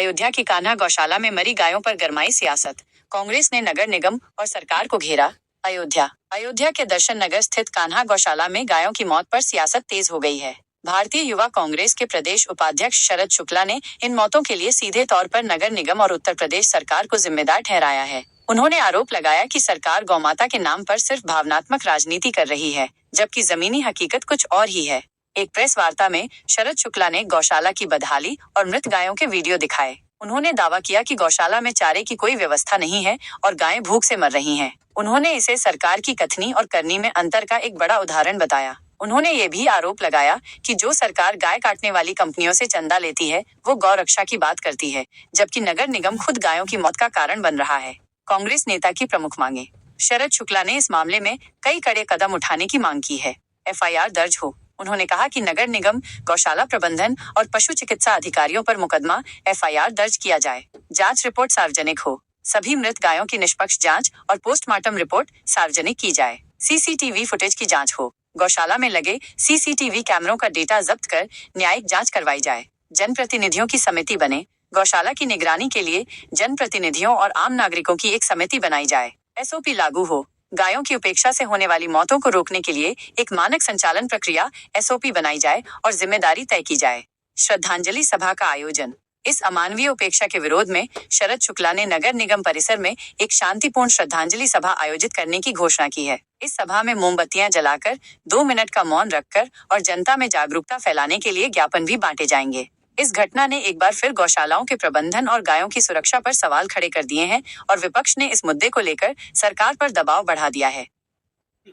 अयोध्या की कान्हा गौशाला में मरी गायों पर गरमाई सियासत। कांग्रेस ने नगर निगम और सरकार को घेरा। अयोध्या के दर्शन नगर स्थित कान्हा गौशाला में गायों की मौत पर सियासत तेज हो गई है। भारतीय युवा कांग्रेस के प्रदेश उपाध्यक्ष शरद शुक्ला ने इन मौतों के लिए सीधे तौर पर नगर निगम और उत्तर प्रदेश सरकार को जिम्मेदार ठहराया है। उन्होंने आरोप लगाया कि सरकार गौमाता के नाम पर सिर्फ भावनात्मक राजनीति कर रही है, जबकि जमीनी हकीकत कुछ और ही है। एक प्रेस वार्ता में शरद शुक्ला ने गौशाला की बदहाली और मृत गायों के वीडियो दिखाए। उन्होंने दावा किया कि गौशाला में चारे की कोई व्यवस्था नहीं है और गायें भूख से मर रही हैं। उन्होंने इसे सरकार की कथनी और करनी में अंतर का एक बड़ा उदाहरण बताया। उन्होंने ये भी आरोप लगाया कि जो सरकार गाय काटने वाली कंपनियों से चंदा लेती है, वो गौ रक्षा की बात करती है, जबकि नगर निगम खुद गायों की मौत का कारण बन रहा है। कांग्रेस नेता की प्रमुख मांगे। शरद शुक्ला ने इस मामले में कई कड़े कदम उठाने की मांग की है। FIR दर्ज हो। उन्होंने कहा कि नगर निगम, गौशाला प्रबंधन और पशु चिकित्सा अधिकारियों पर मुकदमा FIR दर्ज किया जाए। जांच रिपोर्ट सार्वजनिक हो। सभी मृत गायों की निष्पक्ष जांच और पोस्टमार्टम रिपोर्ट सार्वजनिक की जाए। CCTV फुटेज की जांच हो। गौशाला में लगे CCTV कैमरों का डेटा जब्त कर न्यायिक जांच करवाई जाए। जनप्रतिनिधियों की समिति बने। गौशाला की निगरानी के लिए जनप्रतिनिधियों और आम नागरिकों की एक समिति बनाई जाए। SOP लागू हो। गायों की उपेक्षा से होने वाली मौतों को रोकने के लिए एक मानक संचालन प्रक्रिया SOP बनाई जाए और जिम्मेदारी तय की जाए। श्रद्धांजलि सभा का आयोजन। इस अमानवीय उपेक्षा के विरोध में शरद शुक्ला ने नगर निगम परिसर में एक शांतिपूर्ण श्रद्धांजलि सभा आयोजित करने की घोषणा की है। इस सभा में मोमबत्तियां जलाकर 2 मिनट का मौन रखकर और जनता में जागरूकता फैलाने के लिए ज्ञापन भी बांटे जाएंगे। इस घटना ने एक बार फिर गौशालाओं के प्रबंधन और गायों की सुरक्षा पर सवाल खड़े कर दिए हैं और विपक्ष ने इस मुद्दे को लेकर सरकार पर दबाव बढ़ा दिया है।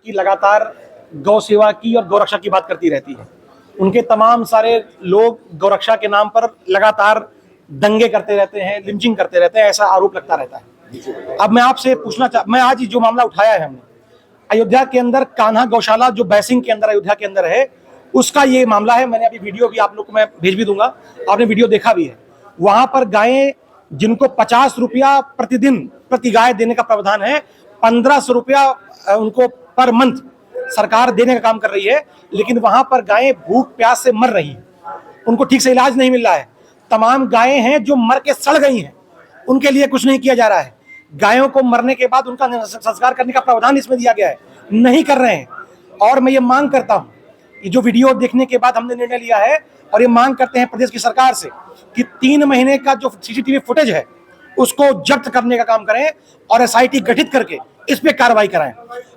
कि लगातार गौ सेवा की और गौरक्षा की बात करती रहती है। उनके तमाम सारे लोग गौरक्षा के नाम पर लगातार दंगे करते रहते हैं, लिंचिंग करते रहते हैं, ऐसा आरोप लगता रहता है। अब मैं आपसे मैं आज जो मामला उठाया है हमने अयोध्या के अंदर कान्हा गौशाला जो बैसिंग के अंदर अयोध्या के अंदर है, उसका ये मामला है। मैंने अभी वीडियो भी आप लोग को मैं भेज भी दूंगा, आपने वीडियो देखा भी है। वहां पर गायें जिनको 50 रुपया प्रतिदिन प्रति गाय देने का प्रावधान है, 1500 रुपया उनको पर मंथ सरकार देने का काम कर रही है, लेकिन वहां पर गायें भूख प्यास से मर रही हैं। उनको ठीक से इलाज नहीं मिल रहा है। तमाम गायें हैं जो मर के सड़ गई हैं, उनके लिए कुछ नहीं किया जा रहा है। गायों को मरने के बाद उनका संस्कार करने का प्रावधान इसमें दिया गया है, नहीं कर रहे हैं। और मैं ये मांग करता हूं, ये जो वीडियो देखने के बाद हमने निर्णय लिया है और ये मांग करते हैं प्रदेश की सरकार से कि 3 महीने का जो CCTV फुटेज है उसको जब्त करने का काम करें और SIT गठित करके इस पे कार्रवाई कराएं।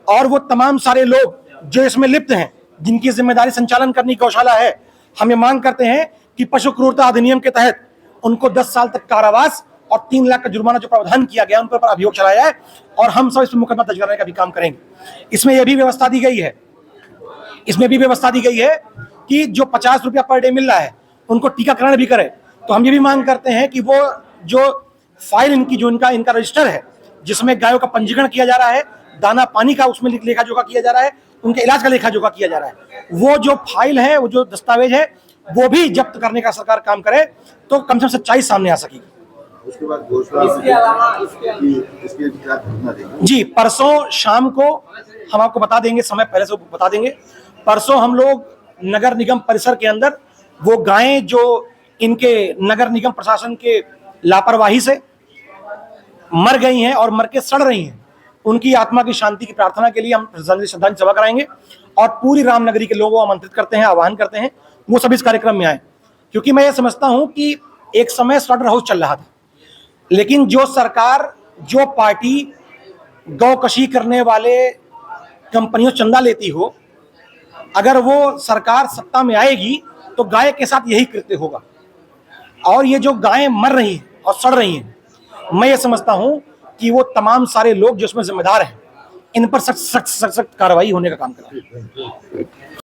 और वो तमाम सारे लोग जो इसमें लिप्त हैं, जिनकी जिम्मेदारी संचालन करने की गौशाला है, हम ये मांग करते हैं कि पशु क्रूरता अधिनियम के तहत उनको 10 साल तक कारावास और 3 लाख का जुर्माना जो प्रावधान किया गया उन पर अभियोग चलाया है और हम सब इसमें मुकदमा दर्ज करने का भी काम करेंगे। इसमें यह भी व्यवस्था दी गई है कि जो 50 रुपया पर डे मिल रहा है उनको टीकाकरण भी करे। तो हम ये भी मांग करते हैं कि वो जो फाइल इनकी जो इनका रजिस्टर है, जिसमें गायों का पंजीकरण किया जा रहा है, दाना पानी का उसमें लेखा जोखा किया जा रहा है, उनके इलाज का लेखा जोखा किया जा रहा है, वो जो फाइल है, वो जो दस्तावेज है, वो भी जब्त करने का सरकार काम करे तो कम से कम सच्चाई सामने आ सकेगी। उसके बाद जी, परसों शाम को हम आपको बता देंगे, समय पहले से बता देंगे। परसों हम लोग नगर निगम परिसर के अंदर वो गायें जो इनके नगर निगम प्रशासन के लापरवाही से मर गई हैं और मर के सड़ रही हैं, उनकी आत्मा की शांति की प्रार्थना के लिए हम श्रद्धांजलि सभा कराएंगे और पूरी रामनगरी के लोगों को आमंत्रित करते हैं, आह्वान करते हैं वो सभी इस कार्यक्रम में आए। क्योंकि मैं ये समझता हूं कि एक समय स्लॉटर हाउस चल रहा था, लेकिन जो सरकार, जो पार्टी गौकशी करने वाले कंपनियों चंदा लेती हो, अगर वो सरकार सत्ता में आएगी तो गाय के साथ यही कृत्य होगा। और ये जो गायें मर रही हैं और सड़ रही हैं, मैं ये समझता हूं कि वो तमाम सारे लोग जो इसमें जिम्मेदार हैं, इन पर सख्त कार्रवाई होने का काम करें।